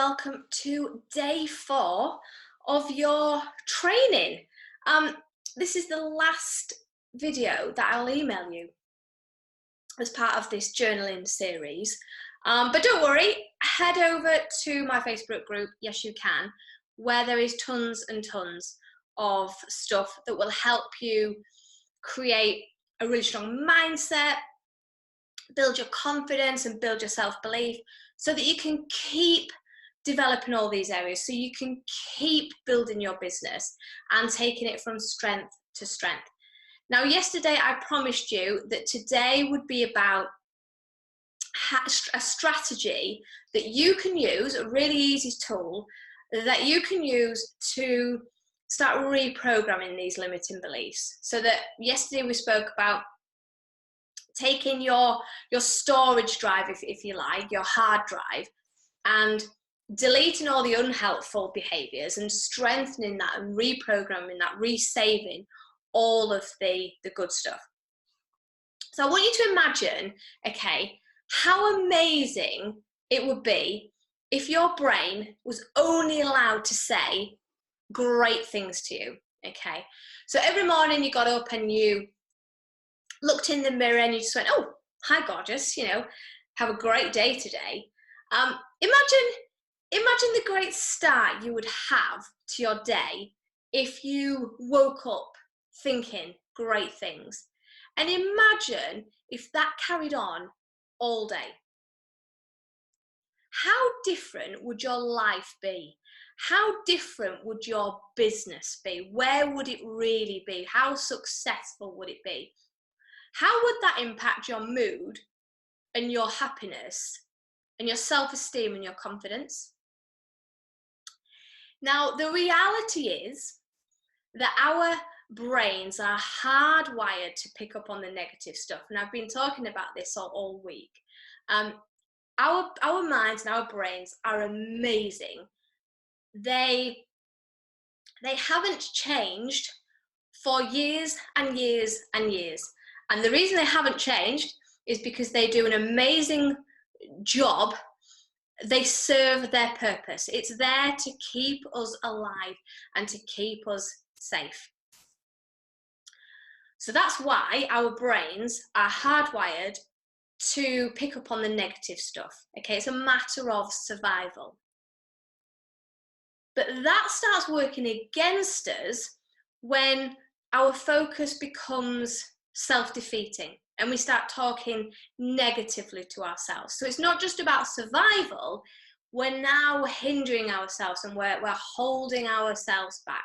welcome to day 4 of your training. This is the last video that I'll email you as part of this journaling series. But don't worry, head over to my Facebook group, Yes You Can, where there is tons and tons of stuff that will help you create a really strong mindset, build your confidence and build your self-belief so that you can keep developing all these areas, so you can keep building your business and taking it from strength to strength. Now, yesterday I promised you that today would be about a strategy that you can use, a really easy tool that you can use to start reprogramming these limiting beliefs. So that yesterday we spoke about taking your storage drive, if you like, your hard drive, and deleting all the unhelpful behaviors and strengthening that and reprogramming that, resaving all of the good stuff. So I want you to imagine, okay, how amazing it would be if your brain was only allowed to say great things to you, okay? So every morning you got up and you looked in the mirror and you just went, oh, hi gorgeous, you know, have a great day today. Imagine the great start you would have to your day if you woke up thinking great things. And imagine if that carried on all day. How different would your life be? How different would your business be? Where would it really be? How successful would it be? How would that impact your mood and your happiness and your self-esteem and your confidence? Now, the reality is that our brains are hardwired to pick up on the negative stuff. And I've been talking about this all week. Our minds and our brains are amazing. They haven't changed for years and years and years. And the reason they haven't changed is because they do an amazing job. They serve their purpose. It's there to keep us alive and to keep us safe. So that's why our brains are hardwired to pick up on the negative stuff. Okay, it's a matter of survival. But that starts working against us when our focus becomes self-defeating and we start talking negatively to ourselves. So it's not just about survival, we're now hindering ourselves and we're holding ourselves back.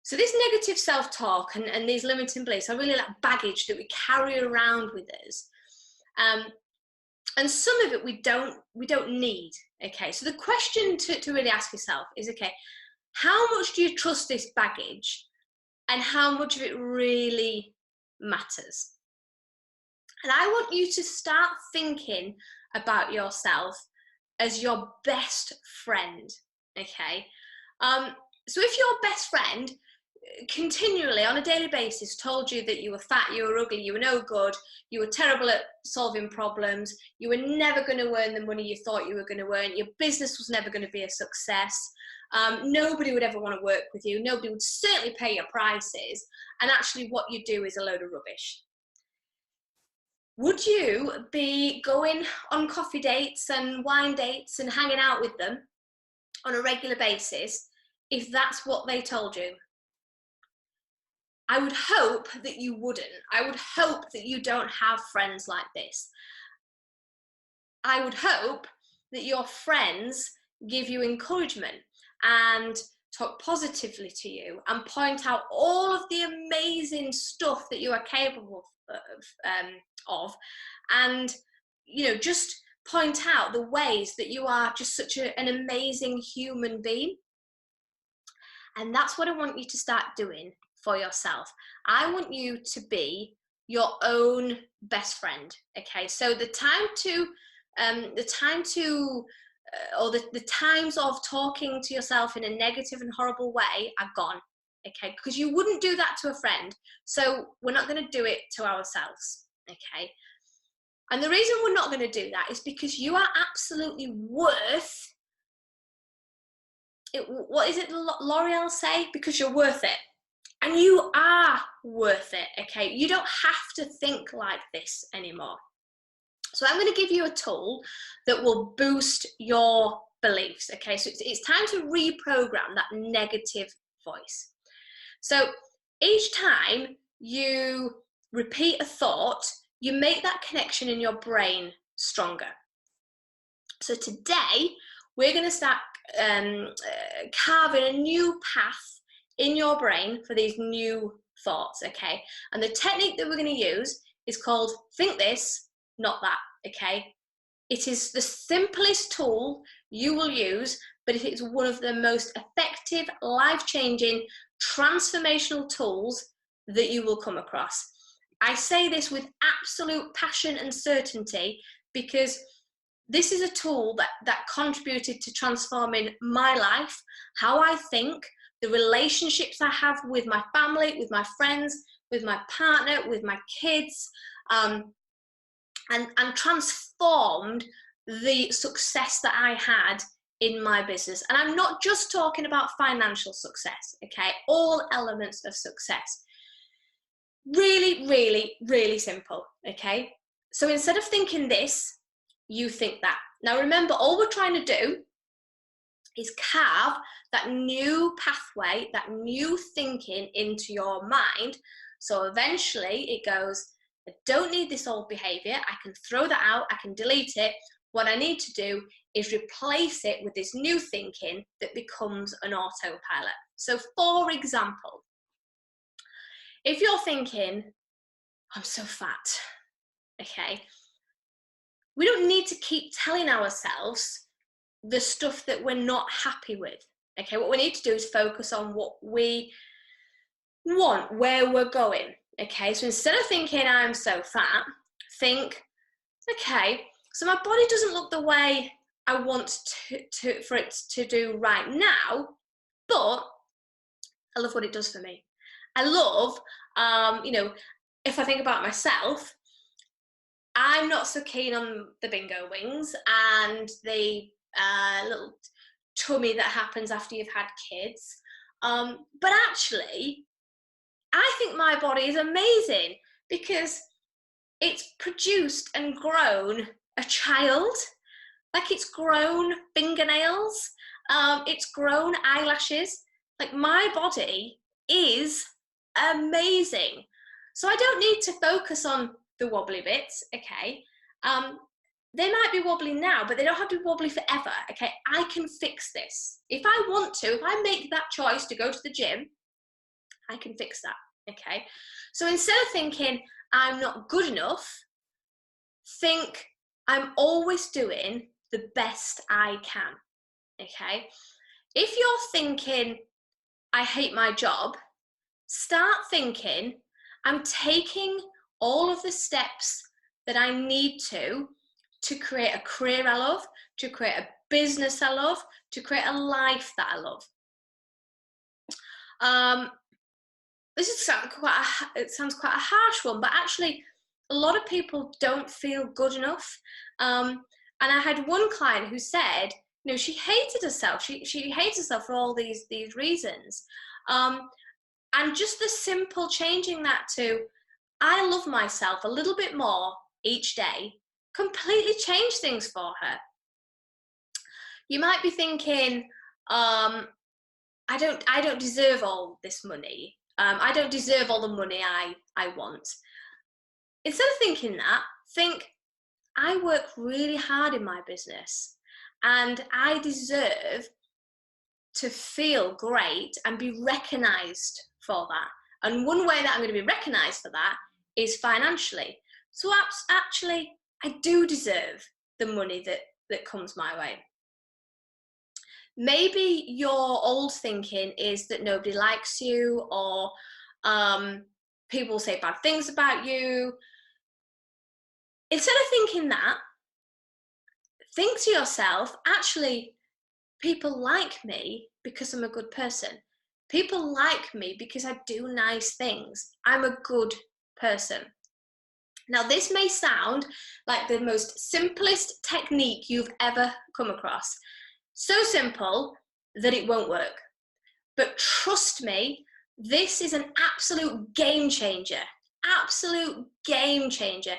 So this negative self-talk and these limiting beliefs are really like baggage that we carry around with us. And some of it we don't need, okay? So the question to really ask yourself is, okay, how much do you trust this baggage and how much of it really matters? And I want you to start thinking about yourself as your best friend, okay? So if your best friend continually on a daily basis told you that you were fat, you were ugly, you were no good, you were terrible at solving problems, you were never going to earn the money you thought you were going to earn, your business was never going to be a success, nobody would ever want to work with you, nobody would certainly pay your prices, and actually what you do is a load of rubbish. Would you be going on coffee dates and wine dates and hanging out with them on a regular basis if that's what they told you? I would hope that you wouldn't. I would hope that you don't have friends like this. I would hope that your friends give you encouragement and talk positively to you and point out all of the amazing stuff that you are capable of, and just point out the ways that you are just such an amazing human being. And that's what I want you to start doing for yourself. I want you to be your own best friend. Okay, so the times of talking to yourself in a negative and horrible way are gone. Okay, because you wouldn't do that to a friend, so we're not going to do it to ourselves. Okay, And the reason we're not going to do that is because you are absolutely worth it. What is it L'Oreal say? Because you're worth it. And you are worth it, okay? You don't have to think like this anymore. So I'm going to give you a tool that will boost your beliefs, okay? So it's time to reprogram that negative voice. So each time you repeat a thought, you make that connection in your brain stronger. So today, we're going to start carving a new path in your brain for these new thoughts, okay? And the technique that we're going to use is called think this, not that, okay? It is the simplest tool you will use, but it is one of the most effective, life-changing, transformational tools that you will come across. I say this with absolute passion and certainty because this is a tool that contributed to transforming my life, how I think, the relationships I have with my family, with my friends, with my partner, with my kids, and transformed the success that I had in my business. And I'm not just talking about financial success, okay? All elements of success. Really, really, really simple, okay? So instead of thinking this, you think that. Now remember, all we're trying to do is carve that new pathway, that new thinking into your mind. So eventually it goes, I don't need this old behavior. I can throw that out. I can delete it. What I need to do is replace it with this new thinking that becomes an autopilot. So for example, if you're thinking, I'm so fat, okay, we don't need to keep telling ourselves the stuff that we're not happy with. Okay, what we need to do is focus on what we want, where we're going. Okay, so instead of thinking I'm so fat, think, okay, so my body doesn't look the way I want for it to do right now, but I love what it does for me. I love, if I think about myself, I'm not so keen on the bingo wings and the little tummy that happens after you've had kids. But actually, I think my body is amazing because it's produced and grown a child. Like it's grown fingernails, it's grown eyelashes. Like my body is amazing. So I don't need to focus on the wobbly bits, okay? They might be wobbly now, but they don't have to be wobbly forever, okay? I can fix this. If I want to, if I make that choice to go to the gym, I can fix that, okay? So instead of thinking, I'm not good enough, think, I'm always doing the best I can, okay? If you're thinking, I hate my job, start thinking, I'm taking all of the steps that I need to create a career I love, to create a business I love, to create a life that I love. This is it sounds quite a harsh one, but actually a lot of people don't feel good enough. And I had one client who said, she hated herself. She hates herself for all these reasons. And just the simple changing that to, I love myself a little bit more each day, completely changed things for her. You might be thinking, I don't deserve all this money. I don't deserve all the money I want. Instead of thinking that, think, I work really hard in my business and I deserve to feel great and be recognized for that. And one way that I'm going to be recognized for that is financially. So actually, I do deserve the money that comes my way. Maybe your old thinking is that nobody likes you, or people say bad things about you. Instead of thinking that, think to yourself, actually, people like me because I'm a good person. People like me because I do nice things. I'm a good person. Now, this may sound like the most simplest technique you've ever come across. So simple that it won't work. But trust me, this is an absolute game changer. Absolute game changer.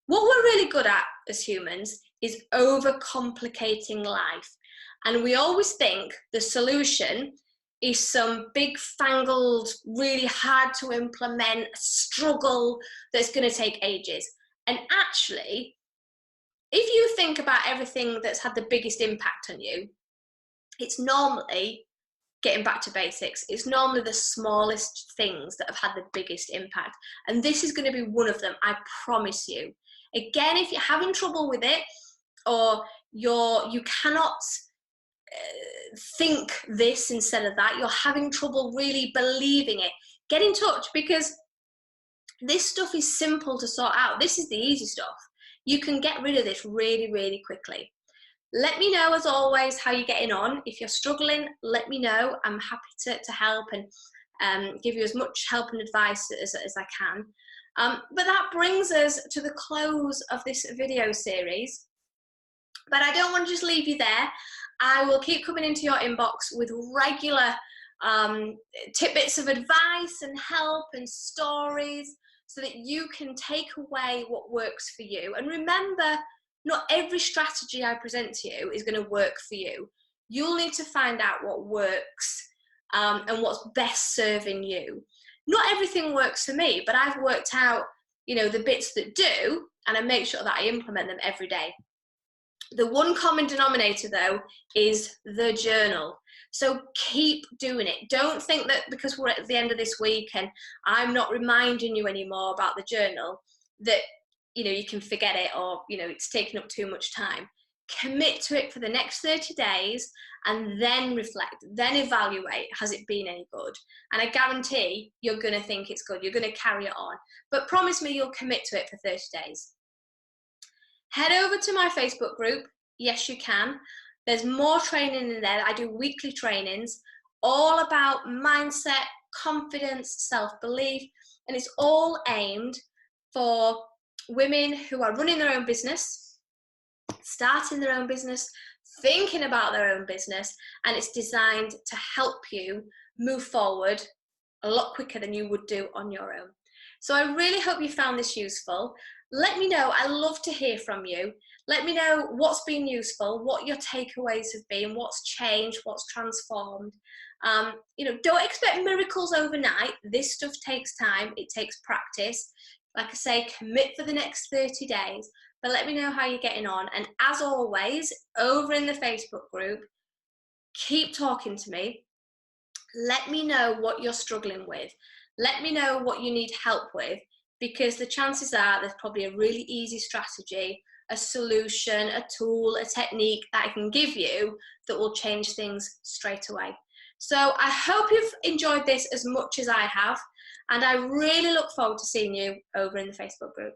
What we're really good at as humans is overcomplicating life. And we always think the solution is some big fangled, really hard to implement struggle that's going to take ages. And actually, if you think about everything that's had the biggest impact on you, it's normally getting back to basics. It's normally the smallest things that have had the biggest impact. And this is going to be one of them, I promise you. Again, if you're having trouble with it, or you cannot think this instead of that, you're having trouble really believing it, get in touch, because this stuff is simple to sort out. This is the easy stuff. You can get rid of this really, really quickly. Let me know, as always, how you're getting on. If you're struggling, let me know. I'm happy to help and give you as much help and advice as I can. But that brings us to the close of this video series. But I don't want to just leave you there. I will keep coming into your inbox with regular tidbits of advice and help and stories so that you can take away what works for you. And remember, not every strategy I present to you is going to work for you. You'll need to find out what works and what's best serving you. Not everything works for me, but I've worked out, the bits that do, and I make sure that I implement them every day. The one common denominator, though, is the journal. So keep doing it. Don't think that because we're at the end of this week and I'm not reminding you anymore about the journal that you can forget it, or it's taken up too much time. Commit to it for the next 30 days and then reflect, then evaluate, has it been any good? And I guarantee you're going to think it's good. You're going to carry it on. But promise me you'll commit to it for 30 days. Head over to my Facebook group. Yes, you can. There's more training in there. I do weekly trainings all about mindset, confidence, self-belief, and it's all aimed for women who are running their own business, starting their own business, thinking about their own business, and it's designed to help you move forward a lot quicker than you would do on your own. So I really hope you found this useful. Let me know. I love to hear from you. Let me know what's been useful, what your takeaways have been, what's changed, what's transformed. Don't expect miracles overnight. This stuff takes time. It takes practice. Like I say, commit for the next 30 days, but let me know how you're getting on. And as always, over in the Facebook group, keep talking to me. Let me know what you're struggling with. Let me know what you need help with, because the chances are there's probably a really easy strategy, a solution, a tool, a technique that I can give you that will change things straight away. So I hope you've enjoyed this as much as I have, and I really look forward to seeing you over in the Facebook group.